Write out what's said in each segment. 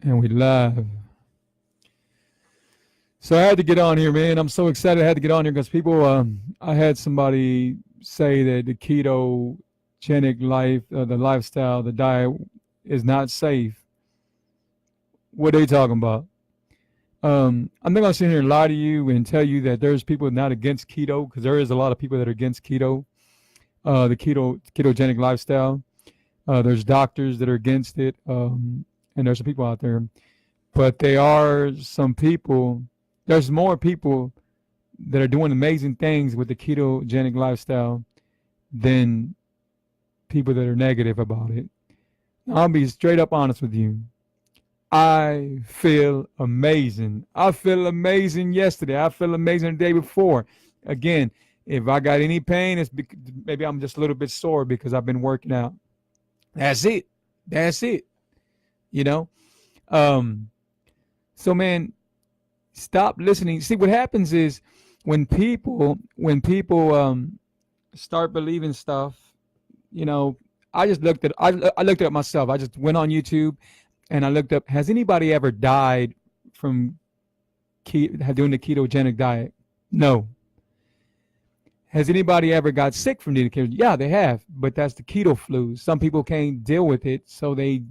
And we live. So I had to get on here, man. I'm so excited I had to get on here because people, I had somebody say that the ketogenic life, the lifestyle, the diet is not safe. What are they talking about? I'm not going to sit here and lie to you and tell you that there's people not against keto because there is a lot of people that are against keto, the ketogenic lifestyle. There's doctors that are against it, and there's some people out there. But there are some people, there's more people that are doing amazing things with the ketogenic lifestyle than people that are negative about it. I'll be straight up honest with you. I feel amazing. I feel amazing yesterday. I feel amazing the day before. Again, if I got any pain, it's because maybe I'm just a little bit sore because I've been working out. That's it. That's it. You know? So man, stop listening. See, what happens is when people start believing stuff, you know, I looked at myself. I just went on YouTube and I looked up, has anybody ever died from doing the ketogenic diet? No. Has anybody ever got sick from the keto? Yeah, they have, but that's the keto flu. Some people can't deal with it, so they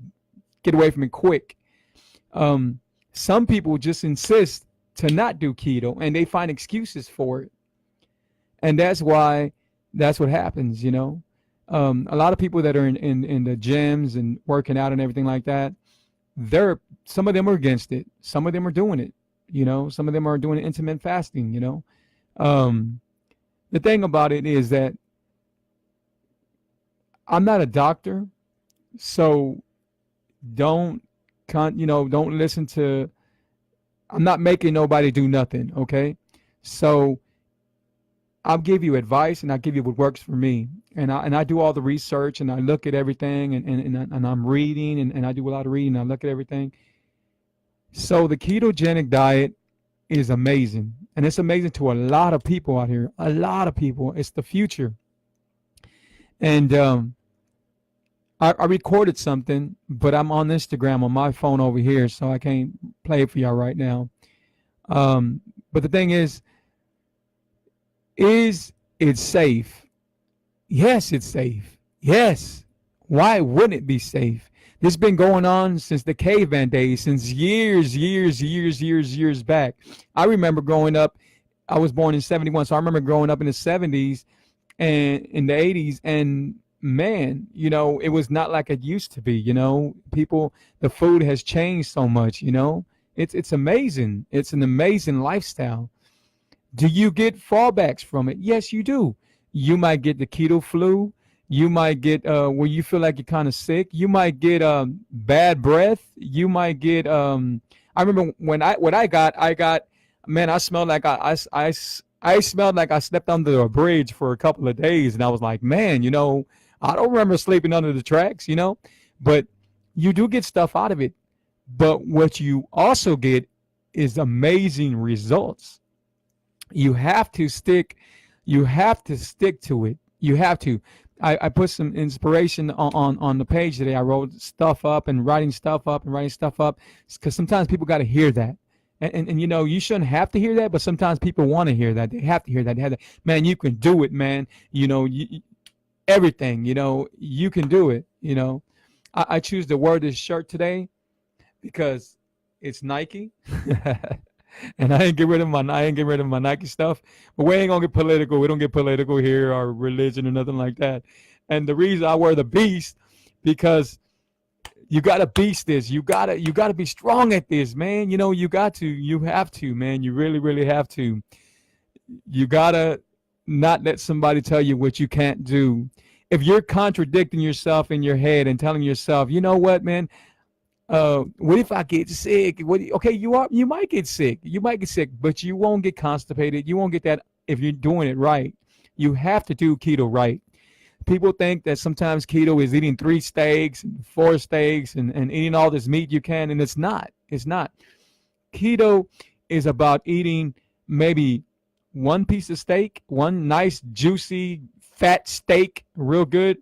get away from it quick. Some people just insist to not do keto, and they find excuses for it, and that's what happens. You know, a lot of people that are in the gyms and working out and everything like that, some of them are against it. Some of them are doing it. You know, some of them are doing intermittent fasting. You know, the thing about it is that I'm not a doctor, so don't listen to. I'm not making nobody do nothing. Okay, so I'll give you advice and I'll give you what works for me. And I do all the research and I look at everything and I'm reading and I do a lot of reading. I look at everything. So the ketogenic diet is amazing. And it's amazing to a lot of people out here. A lot of people. It's the future. And I recorded something, but I'm on Instagram on my phone over here, so I can't play it for y'all right now. But the thing is it safe? Yes, it's safe. Yes. Why wouldn't it be safe? This has been going on since the caveman days, since years back. I remember growing up, I was born in 71, so I remember growing up in the 70s and in the 80s, and man, you know, it was not like it used to be, you know. The food has changed so much, you know. It's amazing. It's an amazing lifestyle. Do you get fallbacks from it? Yes, you do. You might get the keto flu. You might get where you feel like you're kind of sick. You might get bad breath. You might get I remember I got man, I smelled like I smelled like I slept under a bridge for a couple of days, and I was like, man, you know, I don't remember sleeping under the tracks, you know, but you do get stuff out of it. But what you also get is amazing results. You have to stick to it. You have to. I put some inspiration on the page today. I wrote stuff up and writing stuff up because sometimes people got to hear that. And you know, you shouldn't have to hear that, but sometimes people want to hear that. They have to hear that. They have to, man, you can do it, man. You know, everything, you know, you can do it. You know, I choose to wear this shirt today because it's Nike. And I ain't get rid of my Nike stuff. But we ain't gonna get political. We don't get political here or religion or nothing like that. And the reason I wear the beast, because you gotta beast this. You gotta be strong at this, man. You know, you have to, man. You really have to. You gotta not let somebody tell you what you can't do. If you're contradicting yourself in your head and telling yourself, you know what, man, what if I get sick? Okay, you might get sick. You might get sick, but you won't get constipated. You won't get that if you're doing it right. You have to do keto right. People think that sometimes keto is eating 3 steaks and 4 steaks and eating all this meat you can, and it's not. It's not. Keto is about eating maybe 1 piece of steak, one nice juicy fat steak, real good,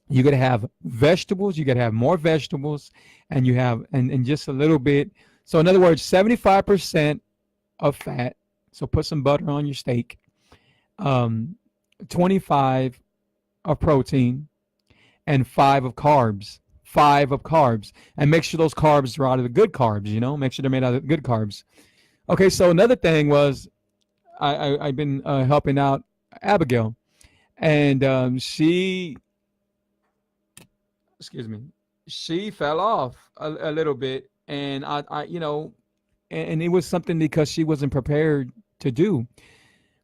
You got to have vegetables. You got to have more vegetables, and you have and just a little bit. So in other words, 75% of fat. So put some butter on your steak. 25 of protein, and 5 of carbs. 5 of carbs, and make sure those carbs are out of the good carbs. Make sure they're made out of good carbs. Okay, so another thing was I've been helping out Abigail, and she, excuse me, she fell off a little bit, and and it was something because she wasn't prepared to do.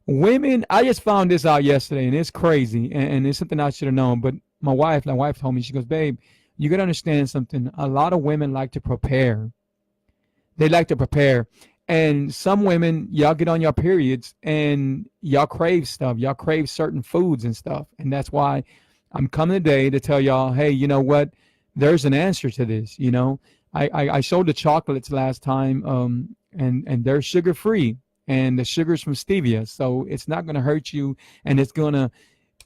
Women, I just found this out yesterday, and it's crazy, and it's something I should have known. But my wife told me, she goes, "Babe, you got to understand something. A lot of women like to prepare. They like to prepare, and some women, y'all get on your periods, and y'all crave stuff. Y'all crave certain foods and stuff, and that's why I'm coming today to tell y'all, hey, you know what? There's an answer to this. I showed the chocolates last time, and they're sugar free, and the sugar's from stevia, so it's not going to hurt you, and it's going to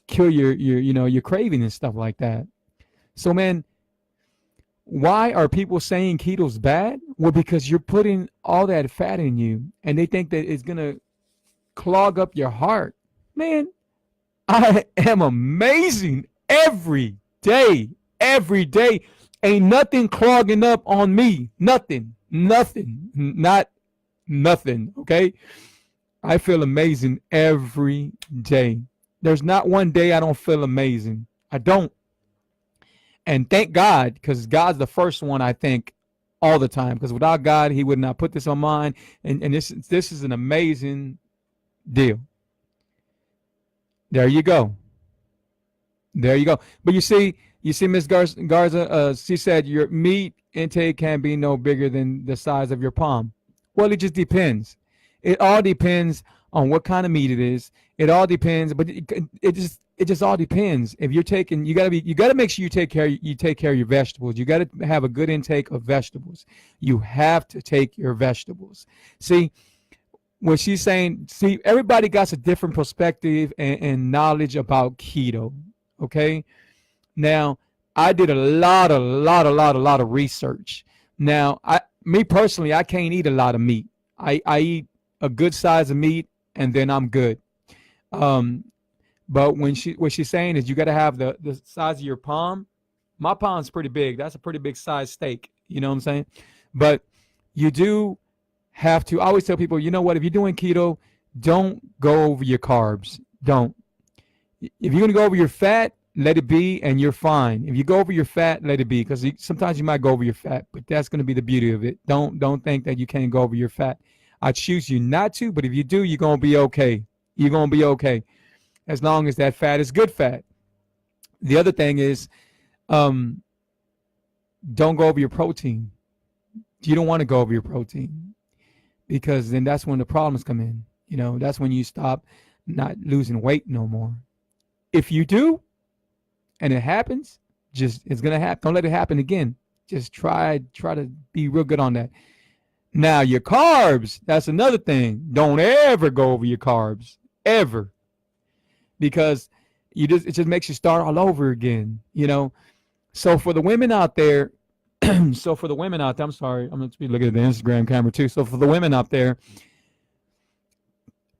kill your craving and stuff like that. So, man, why are people saying keto's bad? Well, because you're putting all that fat in you, and they think that it's going to clog up your heart. Man, I am amazing every day. Every day. Ain't nothing clogging up on me. Nothing. Not nothing. Okay? I feel amazing every day. There's not one day I don't feel amazing. I don't. And thank God, because God's the first one I think all the time. Because without God, He would not put this on mine. And this is an amazing deal. There you go. There you go. But you see, Miss Garza, she said your meat intake can be no bigger than the size of your palm. Well, it just depends. It all depends on what kind of meat it is. It all depends, but it just all depends. If you're taking, you gotta make sure you take care of your vegetables. You gotta have a good intake of vegetables. You have to take your vegetables. See, what she's saying, everybody got a different perspective and knowledge about keto. Okay. Now, I did a lot of research. Now, me personally, I can't eat a lot of meat. I eat a good size of meat, and then I'm good. But what she's saying is you got to have the size of your palm. My palm's pretty big. That's a pretty big size steak. You know what I'm saying? But you do have to. I always tell people, you know what? If you're doing keto, don't go over your carbs. Don't. If you're gonna go over your fat, let it be, and you're fine. If you go over your fat, let it be, because sometimes you might go over your fat, but that's going to be the beauty of it. Don't think that you can't go over your fat. I choose you not to, but if you do, you're going to be okay. You're going to be okay, as long as that fat is good fat. The other thing is, don't go over your protein. You don't want to go over your protein, because then that's when the problems come in. That's when you stop not losing weight no more. If you do, and it happens, it's gonna happen. Don't let it happen again. Just try to be real good on that. Now, your carbs, that's another thing. Don't ever go over your carbs, ever, because it just makes you start all over again. So for the women out there, I'm sorry, I'm going to be looking at the Instagram camera too. So for the women out there,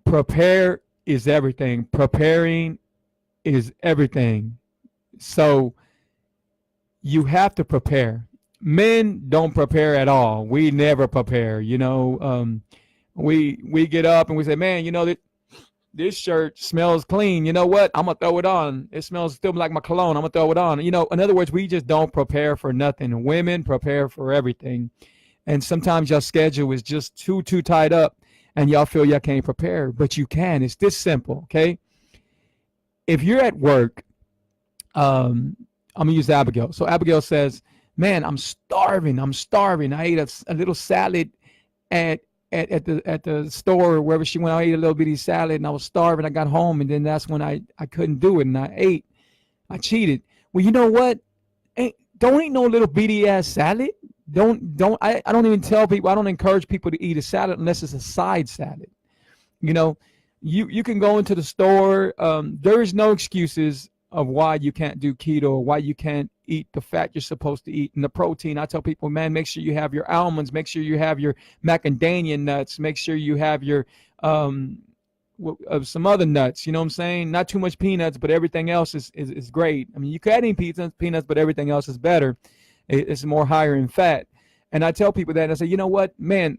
prepare is everything. Preparing is everything. So you have to prepare. Men don't prepare at all. We never prepare. We get up and we say, man, this shirt smells clean. You know what? I'm gonna throw it on. It smells still like my cologne. I'm gonna throw it on. In other words, we just don't prepare for nothing. Women prepare for everything, and sometimes your schedule is just too tied up, and y'all feel y'all can't prepare, but you can. It's this simple, okay? If you're at work, I'm gonna use Abigail. So Abigail says, man, I'm starving. I ate a little salad at the store, wherever she went. I ate a little bitty salad, and I was starving. I got home, and then that's when I couldn't do it, and I ate. I cheated. Well, you know what? Don't eat no little bitty ass salad. I don't even tell people. I don't encourage people to eat a salad unless it's a side salad. You can go into the store. There is no excuses of why you can't do keto, or why you can't eat the fat you're supposed to eat and the protein. I tell people, man, make sure you have your almonds, make sure you have your macadamia nuts, make sure you have your some other nuts. You know what I'm saying? Not too much peanuts, but everything else is great. I mean, you can add in peanuts, but everything else is better. It's more higher in fat. And I tell people that, and I say, you know what, man,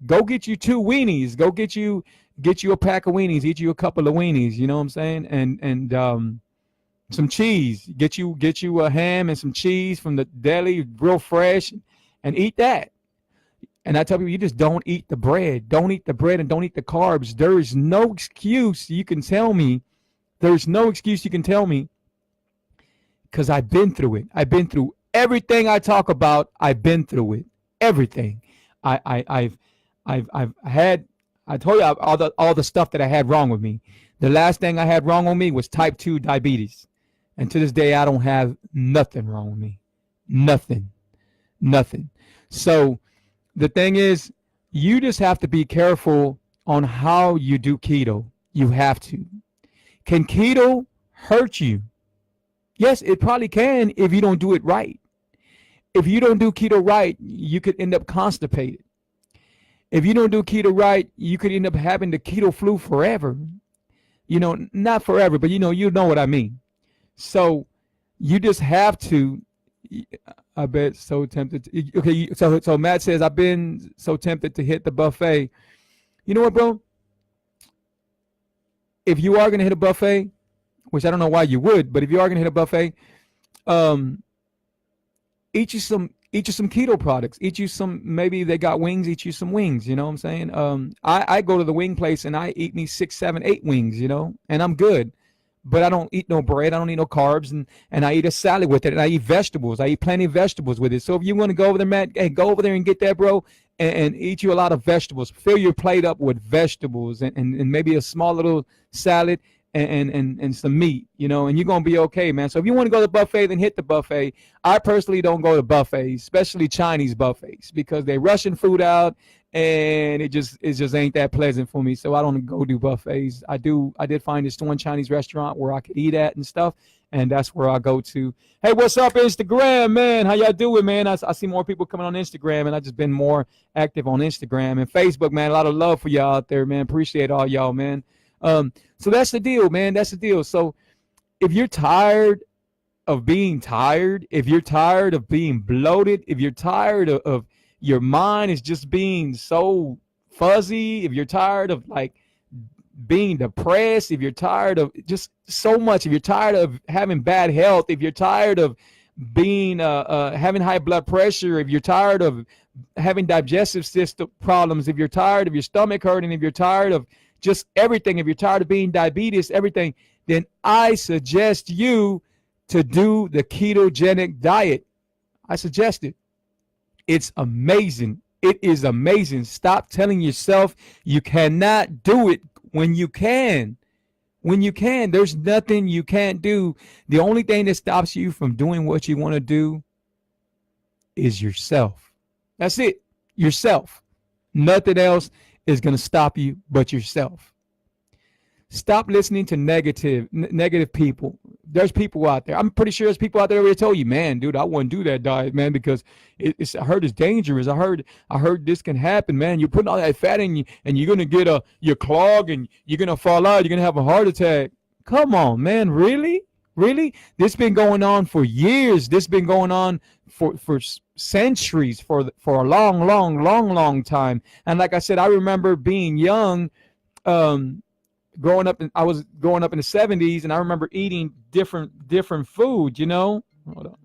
go get you 2 weenies. Go get you a pack of weenies. Eat you a couple of weenies. You know what I'm saying? And some cheese. Get you a ham and some cheese from the deli, real fresh, and eat that. And I tell people, you just don't eat the bread. Don't eat the bread and don't eat the carbs. There is no excuse you can tell me. There's no excuse you can tell me, because I've been through it. I've been through everything I talk about. I've been through it. Everything. I've had. I told you all the stuff that I had wrong with me. The last thing I had wrong with me was type 2 diabetes. And to this day, I don't have nothing wrong with me. Nothing. So the thing is, you just have to be careful on how you do keto. You have to. Can keto hurt you? Yes, it probably can if you don't do it right. If you don't do keto right, you could end up constipated. If you don't do keto right, you could end up having the keto flu forever. You know, not forever, but you know what I mean. So you just have to. I bet so tempted to, okay, so Matt says, I've been so tempted to hit the buffet. You know what, bro? If you are going to hit a buffet, which I don't know why you would, but if you are going to hit a buffet, eat you some keto products. Eat you some, maybe they got wings, eat you some wings, you know what I'm saying? I go to the wing place and I eat me 6, 7, 8 wings, you know, and I'm good. But I don't eat no bread. I don't eat no carbs, and I eat a salad with it, and I eat vegetables. I eat plenty of vegetables with it. So if you want to go over there, Matt, hey, go over there and get that, bro, and eat you a lot of vegetables. Fill your plate up with vegetables and maybe a small little salad and some meat, you know, and you're going to be okay, man. So if you want to go to the buffet, then hit the buffet. I personally don't go to buffets, especially Chinese buffets, because they're rushing food out, and it just ain't that pleasant for me. So I don't go do buffets. I did find this one Chinese restaurant where I could eat at and stuff, and that's where I go to. Hey, what's up, Instagram, man? How y'all doing, man? I see more people coming on Instagram, and I just been more active on Instagram and Facebook, man. A lot of love for y'all out there, man. Appreciate all y'all, man. So that's the deal, man. That's the deal. So if you're tired of being tired, if you're tired of being bloated, if you're tired of your mind is just being so fuzzy, if you're tired of like being depressed, if you're tired of just so much, if you're tired of having bad health, if you're tired of being having high blood pressure, if you're tired of having digestive system problems, if you're tired of your stomach hurting, if you're tired of just everything, if you're tired of being diabetes, everything, then I suggest you to do the ketogenic diet. I suggest it. It's amazing. It is amazing. Stop telling yourself you cannot do it when you can. When you can, there's nothing you can't do. The only thing that stops you from doing what you want to do is yourself. That's it. Yourself. Nothing else is going to stop you but yourself. Stop listening to negative people. There's people out there. I'm pretty sure there's people out there that told you, man, dude, I wouldn't do that diet, man, because I heard it's dangerous. I heard this can happen, man. You're putting all that fat in you, and you're gonna get your clog, and you're gonna fall out. You're gonna have a heart attack. Come on, man, really? This been going on for years. This been going on for centuries, for a long time. And like I said, I remember being young. I was growing up in the 70s, and I remember eating different food, you know. Hold on.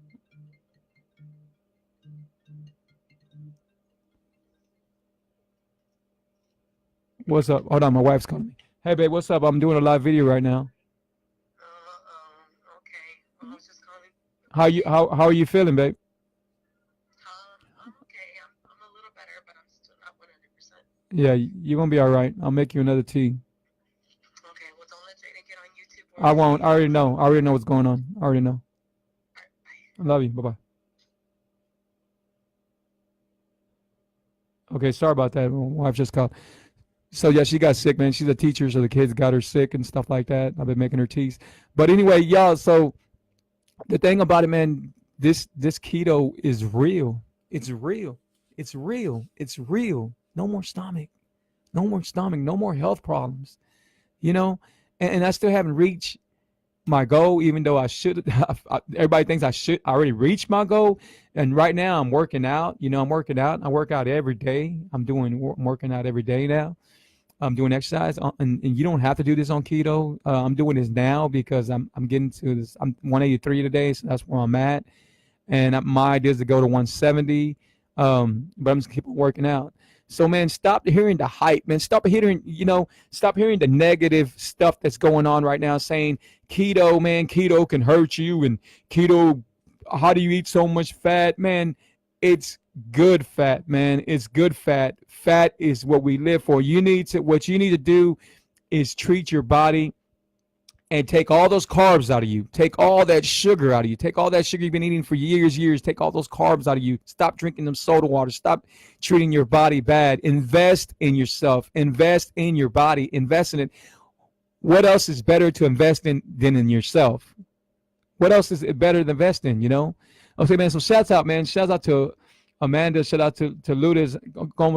What's up? Hold on, my wife's calling me. Hey, babe, what's up? I'm doing a live video right now. Okay. Well, I was just calling. How are you feeling, babe? I'm okay. I'm a little better, but I'm still not 100%. Yeah, you're gonna be all right. I'll make you another tea. Okay. Well, don't let Jaden get on YouTube I or won't. I anything. already know. I already know what's going on. I already know. All right, bye. I love you. Bye bye. Okay, sorry about that. My wife just called. So yeah, she got sick, man. She's a teacher, so the kids got her sick and stuff like that. I've been making her teas. But anyway, y'all, so the thing about it, man, this keto is real. It's real. It's real. It's real. No more stomach. No more stomach. No more health problems. You know, and I still haven't reached my goal, even though I should. Everybody thinks I should. I already reached my goal, and right now I'm working out. You know, I'm working out. I work out every day. I'm working out every day now. I'm doing exercise, and you don't have to do this on keto. I'm doing this now because I'm getting to this. I'm 183 today, so that's where I'm at. And my idea is to go to 170, but I'm just keep working out. So man, stop hearing the hype, man. Stop hearing, stop hearing the negative stuff that's going on right now, saying keto, man, keto can hurt you, and keto, how do you eat so much fat, man? It's good fat, man. It's good fat. Fat is what we live for. What you need to do is treat your body and take all those carbs out of you. Take all that sugar out of you. Take all that sugar you've been eating for years. Take all those carbs out of you. Stop drinking them soda water. Stop treating your body bad. Invest in yourself. Invest in your body. Invest in it. What else is better to invest in than in yourself? What else is it better to invest in, Okay, man, so shouts out, man. Shouts out to Amanda. Shout out to Ludus.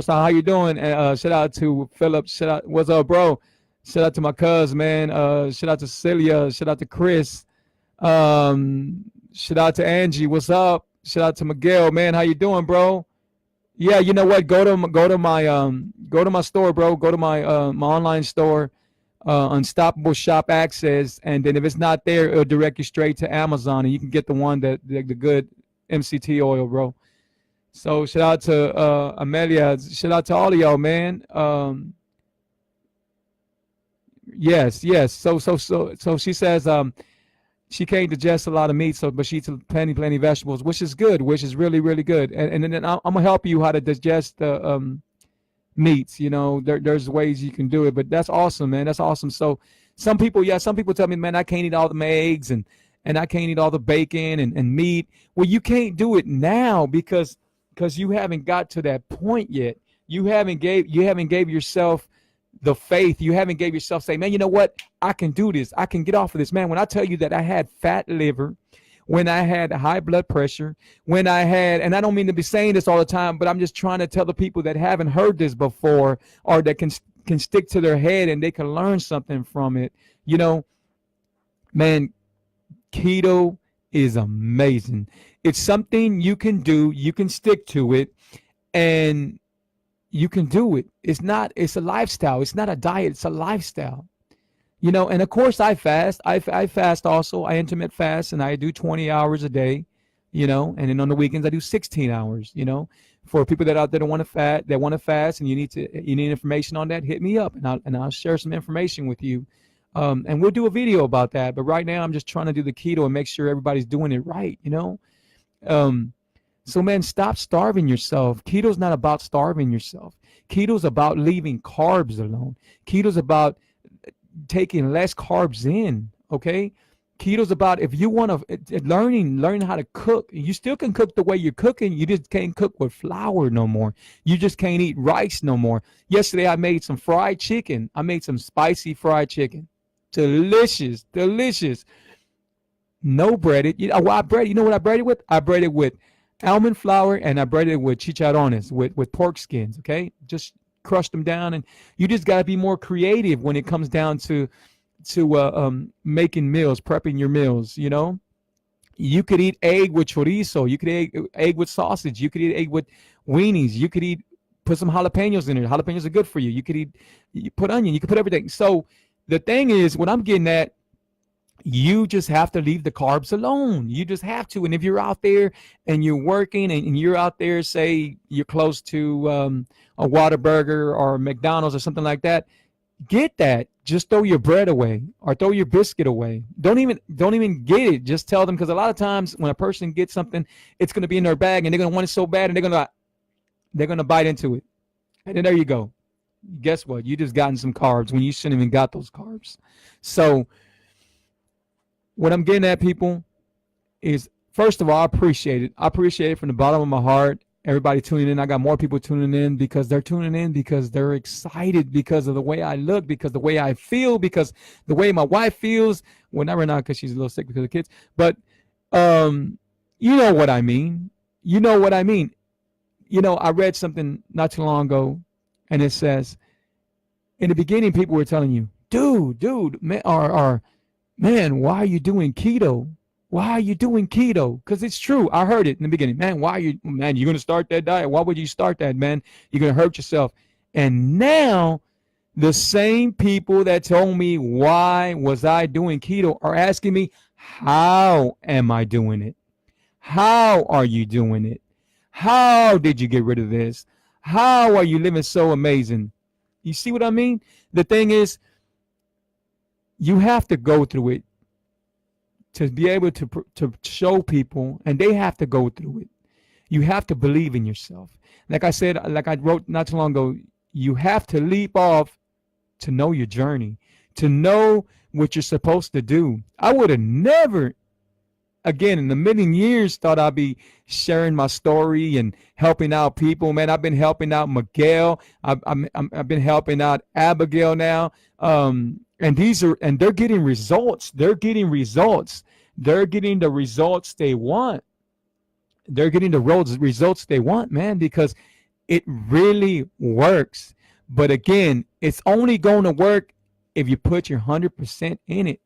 How you doing? And shout out to Philip. Shout out, what's up, bro? Shout out to my cuz, man. Shout out to Celia. Shout out to Chris. Shout out to Angie. What's up? Shout out to Miguel, man. How you doing, bro? Yeah, you know what? Go to my store, bro. Go to my my online store, Unstoppable Shop Access, and then if it's not there, it'll direct you straight to Amazon, and you can get the one that the good MCT oil, bro. So shout out to Amelia. Shout out to all of y'all, man. Yes. So she says she can't digest a lot of meat, but she eats plenty vegetables, which is good, which is really good. And then I'm gonna help you how to digest the meats. There's ways you can do it, but that's awesome, man. That's awesome. So some people tell me, man, I can't eat all the eggs and I can't eat all the bacon and meat. Well, you can't do it now because you haven't got to that point yet. You haven't gave yourself the faith. You haven't gave yourself, say, man, you know what? I can do this. I can get off of this, man. When I tell you that I had fat liver, when I had high blood pressure, when I had, and I don't mean to be saying this all the time, but I'm just trying to tell the people that haven't heard this before, or that can stick to their head and they can learn something from it. Man, keto is amazing. It's something you can do. You can stick to it, and you can do it. It's a lifestyle. It's not a diet. It's a lifestyle. And of course I fast. I fast also. I intermittent fast, and I do 20 hours a day, and then on the weekends I do 16 hours, For people that out there that want to fast, and you need information on that, hit me up, and I'll share some information with you. And we'll do a video about that. But right now I'm just trying to do the keto and make sure everybody's doing it right, So man, stop starving yourself. Keto's not about starving yourself. Keto's about leaving carbs alone. Keto's about taking less carbs in, okay? Keto's about, if you want to, learning how to cook. You still can cook the way you're cooking. You just can't cook with flour no more. You just can't eat rice no more. Yesterday I made some fried chicken. I made some spicy fried chicken. Delicious. No breaded. You know what I bread it with? I bread it with almond flour, and I bread it with chicharrones, with pork skins, okay? Just crush them down, and you just got to be more creative when it comes down to making meals, prepping your meals, You could eat egg with chorizo. You could eat egg with sausage. You could eat egg with weenies. You could put some jalapenos in it. Jalapenos are good for you. You put onion. You can put everything. So the thing is, what I'm getting at, you just have to leave the carbs alone. You just have to. And if you're out there and you're working and you're out there, say you're close to a Whataburger or McDonald's or something like that, get that. Just throw your bread away or throw your biscuit away. Don't even get it. Just tell them, because a lot of times when a person gets something, it's going to be in their bag and they're going to want it so bad, and they're going to bite into it. And then there you go. Guess what? You just gotten some carbs when you shouldn't even got those carbs. So what I'm getting at, people, is, first of all, I appreciate it. I appreciate it from the bottom of my heart. everybody tuning in. I got more people tuning in because they're excited because of the way I look, because the way I feel, because the way my wife feels. Well, never not because she's a little sick because of kids, but you know what I mean. You know what I mean. You know, I read something not too long ago, and it says, in the beginning, people were telling you, dude, man, or man, why are you doing keto? Why are you doing keto? Because it's true. I heard it in the beginning. Man, you're going to start that diet? Why would you start that, man? You're going to hurt yourself. And now the same people that told me why was I doing keto are asking me, how am I doing it? How are you doing it? How did you get rid of this? How are you living so amazing? You see what I mean? The thing is, you have to go through it to be able to show people, and they have to go through it. You have to believe in yourself. Like I said, like I wrote not too long ago, you have to leap off to know your journey, to know what you're supposed to do. I would have never, again, in a million years, thought I'd be sharing my story and helping out people. Man, I've been helping out Miguel. I've been helping out Abigail now. And they're getting results. They're getting results. They're getting the results they want. They're getting the results they want, man, because it really works. But again, it's only going to work if you put your 100% in it.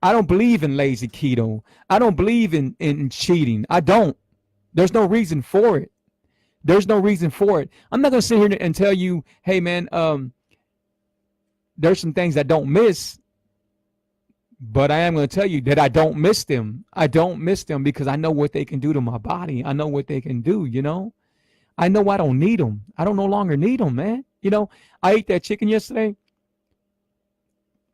I don't believe in lazy keto. I don't believe in cheating. I don't. There's no reason for it. There's no reason for it. I'm not going to sit here and tell you, hey, man, there's some things I don't miss, but I am going to tell you that I don't miss them. I don't miss them because I know what they can do to my body. I know what they can do, you know. I know I don't need them. I don't no longer need them, man. You know, I ate that chicken yesterday.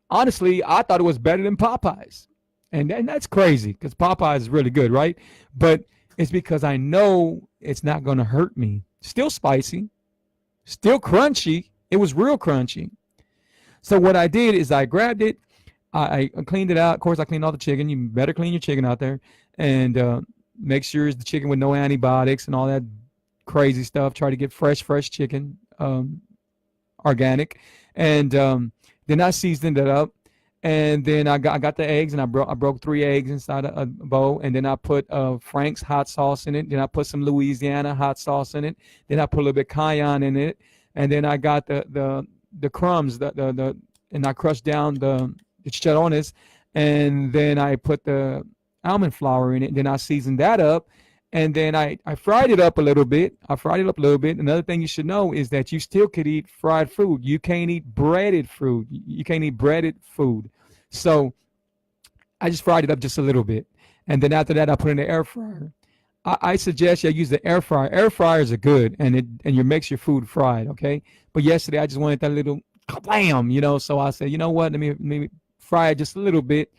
Honestly, I thought it was better than Popeyes. And that's crazy because Popeyes is really good, right? But it's because I know it's not going to hurt me. Still spicy, still crunchy. It was real crunchy. So what I did is I grabbed it, I cleaned it out. Of course, I cleaned all the chicken. You better clean your chicken out there, and make sure it's the chicken with no antibiotics and all that crazy stuff. Try to get fresh chicken, organic, and then I seasoned it up, and then I got the eggs, and I broke 3 eggs inside a bowl, and then I put Frank's hot sauce in it. Then I put some Louisiana hot sauce in it. Then I put a little bit cayenne in it, and then I got the crumbs, and I crushed down the chicharrones, and then I put the almond flour in it. And then I seasoned that up, and then I fried it up a little bit. Another thing you should know is that you still could eat fried food. You can't eat breaded food. You can't eat breaded food. So I just fried it up just a little bit, and then after that I put it in the air fryer. I suggest you use the air fryer. Air fryers are good, and you makes your food fried, okay? But yesterday I just wanted that little blam, you know. So I said, you know what? Let me fry it just a little bit,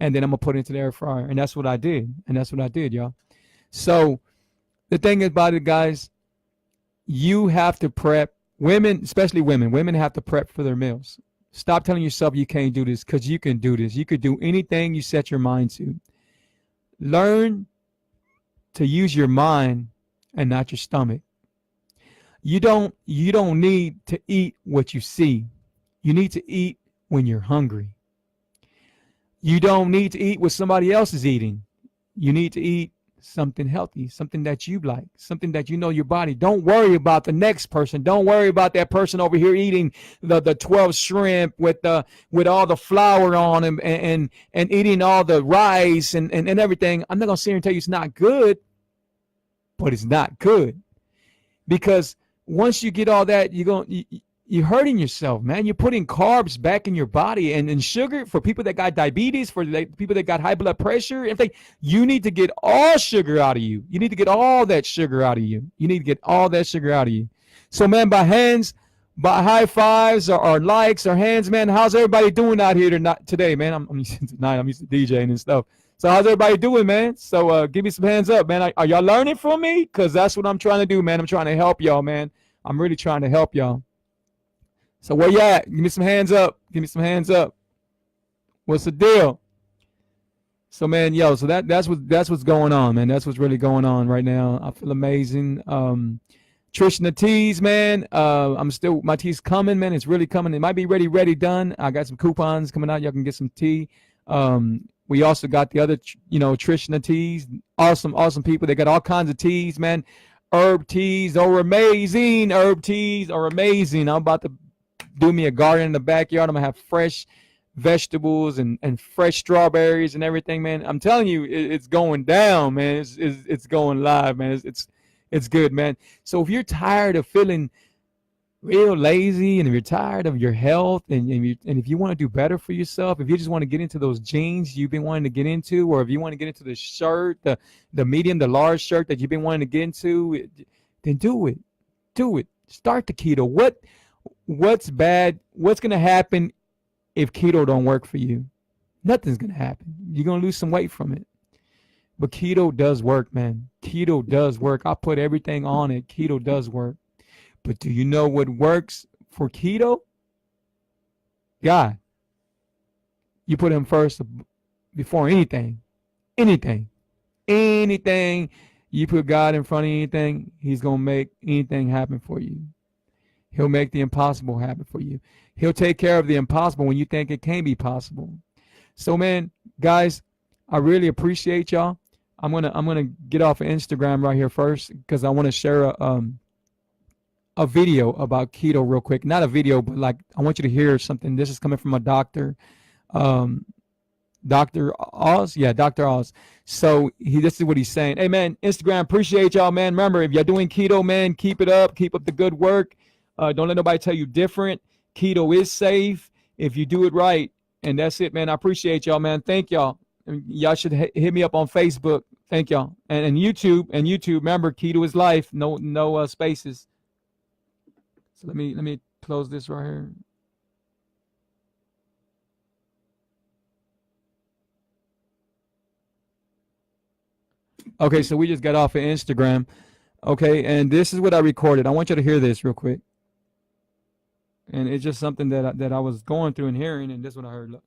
and then I'm gonna put it into the air fryer, and that's what I did. Y'all. So the thing about it, guys, you have to prep. Women, especially women have to prep for their meals. Stop telling yourself you can't do this, because you can do this. You could do anything you set your mind to. Learn to use your mind and not your stomach. You don't need to eat what you see. You need to eat when you're hungry. You don't need to eat what somebody else is eating. You need to eat something healthy, something that you like, something that you know your body. Don't worry about the next person. Don't worry about that person over here eating the 12 shrimp with all the flour on them and eating all the rice and everything. I'm not gonna sit here and tell you it's not good, but it's not good, because once you get all that, you're hurting yourself, man. You're putting carbs back in your body, and sugar for people that got diabetes, for people that got high blood pressure. You need to get all sugar out of you. You need to get all that sugar out of you. So, man, by high fives or likes or hands, man, how's everybody doing out here today, man? I'm used to DJing and stuff. So how's everybody doing, man? So give me some hands up, man. Are y'all learning from me? Because that's what I'm trying to do, man. I'm trying to help y'all, man. I'm really trying to help y'all. So where you at? Give me some hands up. What's the deal? So man, yo, so that's what's going on, man. That's what's really going on right now. I feel amazing. Trish and the teas, man. I'm still my tea's coming, man. It's really coming. It might be ready, done. I got some coupons coming out. Y'all can get some tea. We also got the other, Trish and the teas. Awesome people. They got all kinds of teas, man. Herb teas are amazing. Herb teas are amazing. I'm about to do me a garden in the backyard. I'm gonna have fresh vegetables and fresh strawberries and everything, man. I'm telling you, it's going down, man. It's going live, man. It's good, man. So if you're tired of feeling real lazy, and if you're tired of your health, and if you want to do better for yourself, if you just want to get into those jeans you've been wanting to get into, or if you want to get into the shirt, the medium, the large shirt that you've been wanting to get into, then do it. Start the keto. What's bad? What's gonna happen if keto don't work for you? Nothing's gonna happen. You're gonna lose some weight from it. But keto does work, man. Keto does work. I put everything on it. Keto does work. But do you know what works for keto? God. You put him first before anything. Anything. You put God in front of anything, he's going to make anything happen for you. He'll make the impossible happen for you. He'll take care of the impossible when you think it can't be possible. So, man, guys, I really appreciate y'all. I'm gonna get off of Instagram right here first, because I want to share a video about keto real quick. Not a video, but like I want you to hear something. This is coming from a doctor, Dr. Oz. Yeah, Dr. Oz. So this is what he's saying. Hey, man, Instagram, appreciate y'all, man. Remember, if you're doing keto, man, keep it up. Keep up the good work. Don't let nobody tell you different. Keto is safe if you do it right. And that's it, man. I appreciate y'all, man. Thank y'all. Y'all should hit me up on Facebook. Thank y'all. And YouTube. Remember, keto is life. No spaces. So let me close this right here. Okay, so we just got off of Instagram. Okay, and this is what I recorded. I want you to hear this real quick. And it's just something that I was going through and hearing, and this is what I heard. Look.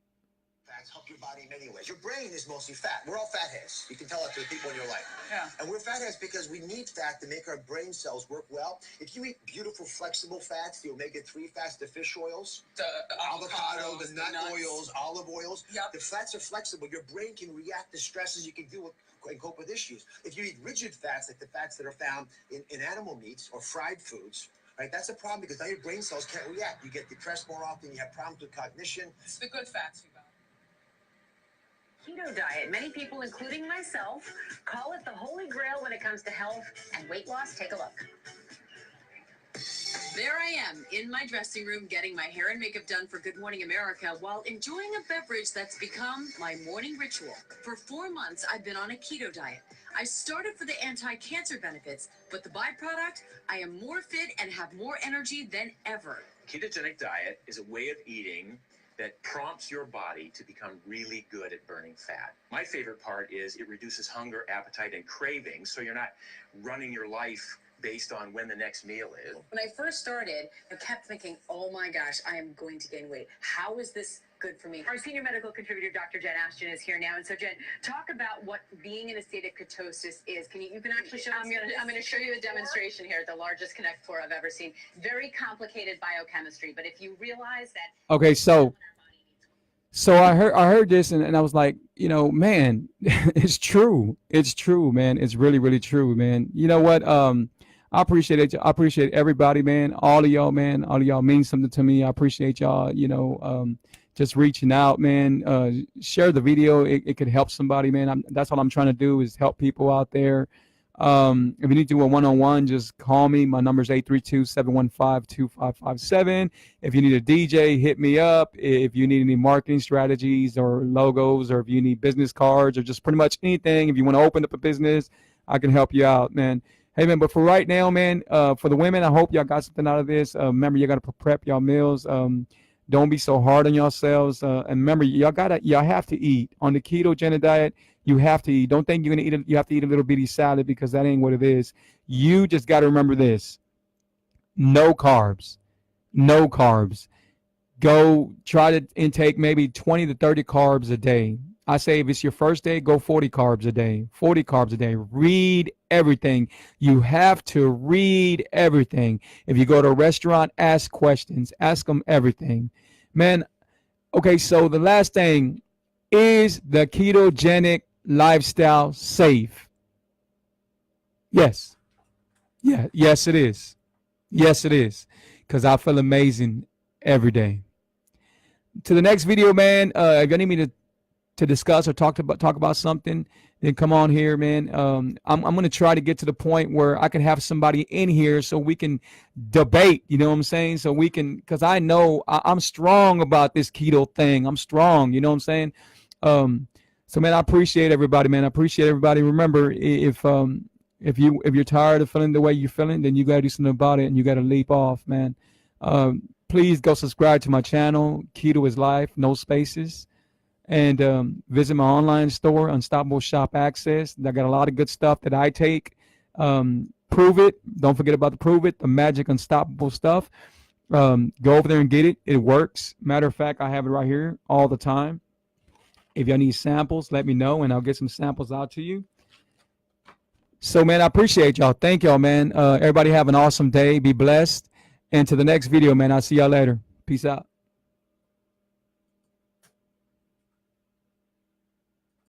Fats help your body in many ways. Your brain is mostly fat. We're all fatheads. You can tell that to the people in your life. Yeah. And we're fatheads because we need fat to make our brain cells work well. If you eat beautiful, flexible fats, the omega-3 fats, the fish oils, The avocado, the nut nuts. oils, olive oils, Yep. the fats are flexible. Your brain can react to stresses. You can deal with and cope with issues. If you eat rigid fats, like the fats that are found in animal meats or fried foods, right, that's a problem, because now your brain cells can't react. You get depressed more often. You have problems with cognition. It's the good fats, you got. Keto diet. Many people, including myself, call it the holy grail when it comes to health and weight loss. Take a look. There I am in my dressing room getting my hair and makeup done for Good Morning America while enjoying a beverage that's become my morning ritual. For 4 months, I've been on a keto diet. I started for the anti-cancer benefits, but the byproduct, I am more fit and have more energy than ever. Ketogenic diet is a way of eating that prompts your body to become really good at burning fat. My favorite part is it reduces hunger, appetite, and cravings, so you're not running your life based on when the next meal is. When I first started, I kept thinking, oh my gosh, I am going to gain weight. How is this good for me? Our senior medical contributor, Dr. Jen Ashton, is here now. And so, Jen, talk about what being in a state of ketosis is. You can actually show us? I'm going to show you a demonstration here, the largest Connect Four I've ever seen. Very complicated biochemistry, but if you realize that... Okay, so I heard this, and I was like, man, it's true. It's true, man. It's really, really true, man. You know what? I appreciate it. I appreciate everybody, man. All of y'all, man. All of y'all mean something to me. I appreciate y'all, just reaching out, man. Share the video. It could help somebody, man. That's what I'm trying to do, is help people out there. If you need to do a one-on-one, just call me. My number is 832-715-2557. If you need a DJ, hit me up. If you need any marketing strategies or logos, or if you need business cards, or just pretty much anything, if you want to open up a business, I can help you out, man. Hey, man, but for right now, man, for the women, I hope y'all got something out of this. Remember, you got to prep y'all meals. Don't be so hard on yourselves. And remember, y'all have to eat. On the ketogenic diet, you have to eat. Don't think you're going to eat you have to eat a little bitty salad, because that ain't what it is. You just got to remember this. No carbs. No carbs. Go try to intake maybe 20 to 30 carbs a day. I say if it's your first day, go 40 carbs a day. 40 carbs a day. Read everything. You have to read everything. If you go to a restaurant, ask questions. Ask them everything. Man, okay, so the last thing, is the ketogenic lifestyle safe? Yes. Yeah, yes it is. Yes it is. Because I feel amazing every day. To the next video, man. If you need me to discuss or talk about something, then come on here, man. I'm going to try to get to the point where I can have somebody in here so we can debate, you know what I'm saying? So we can, because I know I'm strong about this keto thing. I'm strong, you know what I'm saying? So man, I appreciate everybody, man. I appreciate everybody. Remember, if you're tired of feeling the way you're feeling, then you got to do something about it, and you got to leap off, man. Please go subscribe to my channel, Keto is Life, no spaces. And visit my online store, Unstoppable Shop Access. I got a lot of good stuff that I take. Pruvit. Don't forget about the Pruvit, the magic unstoppable stuff. Go over there and get it. It works. Matter of fact, I have it right here all the time. If y'all need samples, let me know, and I'll get some samples out to you. So, man, I appreciate y'all. Thank y'all, man. Everybody have an awesome day. Be blessed. And to the next video, man. I'll see y'all later. Peace out.